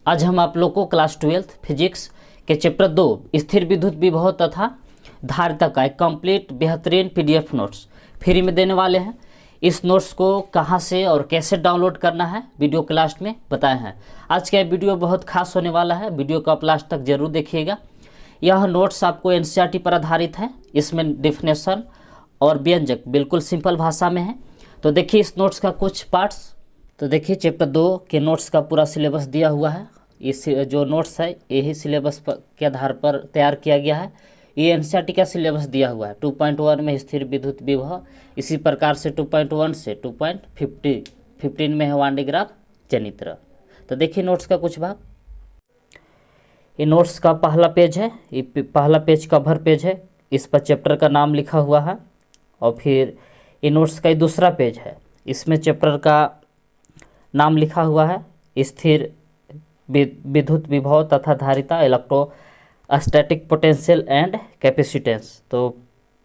आज हम आप लोग को क्लास 12 फिजिक्स के चैप्टर 2 स्थिर विद्युत विभव तथा धारिता का एक कंप्लीट बेहतरीन पीडीएफ नोट्स फ्री में देने वाले हैं। इस नोट्स को कहां से और कैसे डाउनलोड करना है वीडियो के लास्ट में बताए हैं। आज का वीडियो बहुत खास होने वाला है, वीडियो को आप लास्ट तक जरूर देखिएगा। यह नोट्स आपको एनसीईआरटी पर आधारित है। इसमें डेफिनेशन और व्यंजक बिल्कुल सिंपल भाषा में है। तो देखिए इस नोट्स का कुछ पार्ट्स। तो देखिए चैप्टर 2 के नोट्स का पूरा सिलेबस दिया हुआ है। इस जो नोट्स है यही सिलेबस के आधार पर तैयार किया गया है। ये एनसीईआरटी का सिलेबस दिया हुआ है। 2.1 में स्थिर विद्युत विभव, इसी प्रकार से 2.1 से 2.15 में है वान डी ग्राफ जनित्र। तो देखिए नोट्स का कुछ भाग। ये नोट्स का पहला पेज है, ये पहला पेज कवर पेज है, इस पर चैप्टर का नाम लिखा हुआ है। और फिर ये नोट्स का दूसरा पेज है, इसमें चैप्टर का नाम लिखा हुआ है स्थिर विद्युत विभव तथा धारिता, इलेक्ट्रोस्टैटिक पोटेंशियल एंड कैपेसिटेंस। तो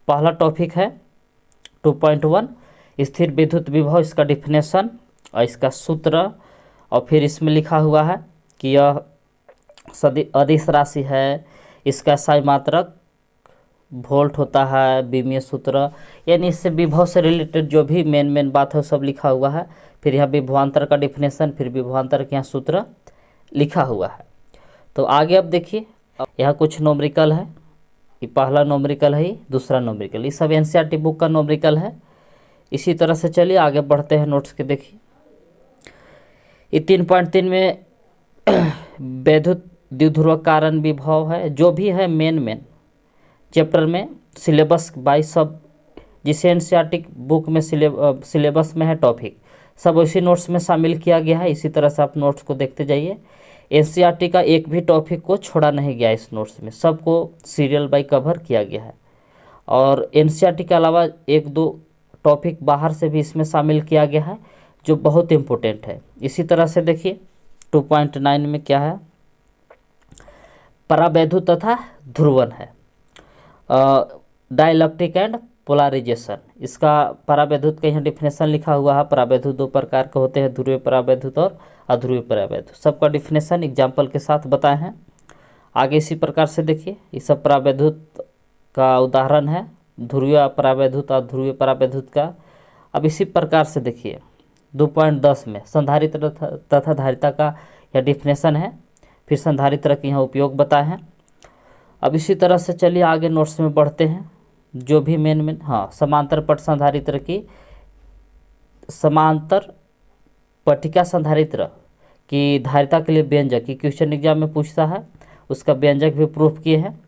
पहला टॉपिक है 2.1 स्थिर विद्युत विभव, इसका डिफिनेशन और इसका सूत्र। और फिर इसमें लिखा हुआ है कि यह अदिश राशि है, इसका साई मात्रक वोल्ट होता है, बीमीय सूत्र, यानी इससे विभव से रिलेटेड जो भी मेन बात है सब लिखा हुआ है। फिर यहाँ विभवांतर का डिफिनेशन, फिर विभवांतर के यहाँ सूत्र लिखा हुआ है। तो आगे अब देखिए यहाँ कुछ नोमरिकल है। ये पहला नोमरिकल है, दूसरा नोमरिकल, ये सब एनसीईआरटी बुक का नोमरिकल है। इसी तरह से चलिए आगे बढ़ते हैं नोट्स के। देखिए ये 3.3 में विद्युत द्विध्रुव कारण विभव है, जो भी है मेन चैप्टर में सिलेबस बाई सब जिसे एनसीईआरटी बुक में सिलेबस में है टॉपिक सब उसी नोट्स में शामिल किया गया है। इसी तरह से आप नोट्स को देखते जाइए। एनसीईआरटी का एक भी टॉपिक को छोड़ा नहीं गया इस नोट्स में, सबको सीरियल बाई कवर किया गया है। और एनसीईआरटी के अलावा एक दो टॉपिक बाहर से भी इसमें शामिल किया गया है जो बहुत इम्पोर्टेंट है। इसी तरह से देखिए 2.9 में क्या है, परावैद्युत तथा ध्रुवन है, डाइलेक्ट्रिक एंड पोलराइजेशन। इसका परावैद्युत का यहाँ डिफिनेशन लिखा हुआ है। परावैद्युत दो प्रकार के होते हैं, ध्रुवीय परावैद्युत और अध्रुवीय परावैद्युत। सबका डिफिनेशन एग्जाम्पल के साथ बताए हैं। आगे इसी प्रकार से देखिए ये सब परावैद्युत का उदाहरण है, ध्रुवीय परावैद्युत और ध्रुवीय परावैद्युत का। अब इसी प्रकार से देखिए 2.10 में संधारित्र तथा धारिता का यह डिफिनेशन है। फिर संधारित्र के यहाँ उपयोग बताए हैं। अब इसी तरह से चलिए आगे नोट्स में बढ़ते हैं। जो भी मेन समांतर पट संधारित्र की समांतर पट्टिका संधारित्र की धारिता के लिए व्यंजक की क्वेश्चन एग्जाम में पूछता है, उसका व्यंजक भी प्रूफ किए हैं।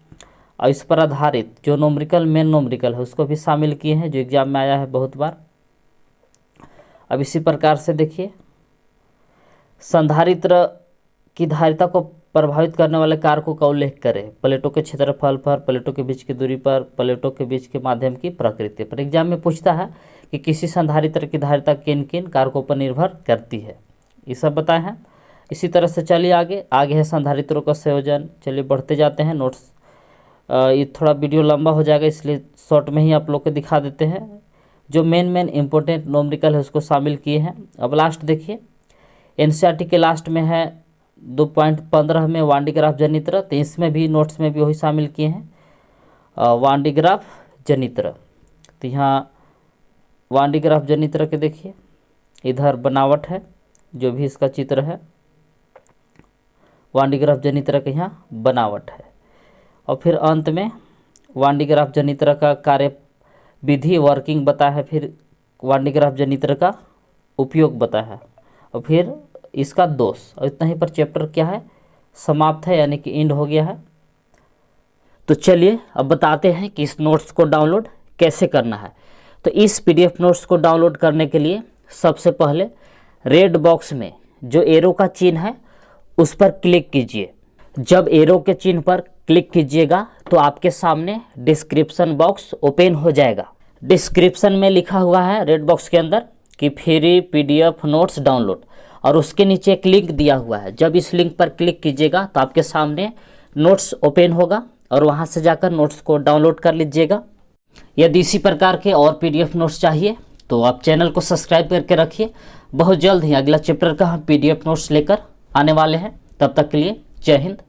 और इस पर आधारित जो मेन नोमरिकल है उसको भी शामिल किए हैं, जो एग्जाम में आया है बहुत बार। अब इसी प्रकार से देखिए संधारित्र की धारिता को प्रभावित करने वाले कारकों का उल्लेख करें। प्लेटों के क्षेत्रफल पर, प्लेटों के बीच की दूरी पर, प्लेटों के बीच के माध्यम की प्रकृति पर। एग्जाम में पूछता है कि किसी संधारित्र की धारिता किन किन कारकों पर निर्भर करती है, ये सब बताए हैं। इसी तरह से चलिए आगे है संधारित्रों का संयोजन। चलिए बढ़ते जाते हैं नोट्स। ये थोड़ा वीडियो लंबा हो जाएगा, इसलिए शॉर्ट में ही आप लोग को दिखा देते हैं। जो मेन इंपॉर्टेंट नोमरिकल है उसको शामिल किए हैं। अब लास्ट देखिए एनसीईआरटी के लास्ट में है 2.15 में वान डी ग्राफ जनित्र। तो इसमें भी नोट्स में भी वही शामिल किए हैं वान डी ग्राफ जनित्र। तो यहाँ वान डी ग्राफ जनित्र के देखिए इधर बनावट है, जो भी इसका चित्र है वान डी ग्राफ जनित्र के यहाँ बनावट है। और फिर अंत में वान डी ग्राफ जनित्र का कार्य विधि वर्किंग बताया है, फिर वान डी ग्राफ जनित्र का उपयोग बताया है, और फिर इसका दोष। और इतना ही पर चैप्टर क्या है समाप्त है, यानी कि एंड हो गया है। तो चलिए अब बताते हैं कि इस नोट्स को डाउनलोड कैसे करना है। तो इस पीडीएफ नोट्स को डाउनलोड करने के लिए सबसे पहले रेड बॉक्स में जो एरो का चिन्ह है उस पर क्लिक कीजिए। जब एरो के चिन्ह पर क्लिक कीजिएगा तो आपके सामने डिस्क्रिप्शन बॉक्स ओपन हो जाएगा। डिस्क्रिप्शन में लिखा हुआ है रेड बॉक्स के अंदर कि फ्री पीडीएफ नोट्स डाउनलोड, और उसके नीचे एक लिंक दिया हुआ है। जब इस लिंक पर क्लिक कीजिएगा तो आपके सामने नोट्स ओपन होगा और वहां से जाकर नोट्स को डाउनलोड कर लीजिएगा। यदि इसी प्रकार के और पीडीएफ नोट्स चाहिए तो आप चैनल को सब्सक्राइब करके रखिए। बहुत जल्द ही अगला चैप्टर का हम पीडीएफ नोट्स लेकर आने वाले हैं। तब तक के लिए जय हिंद।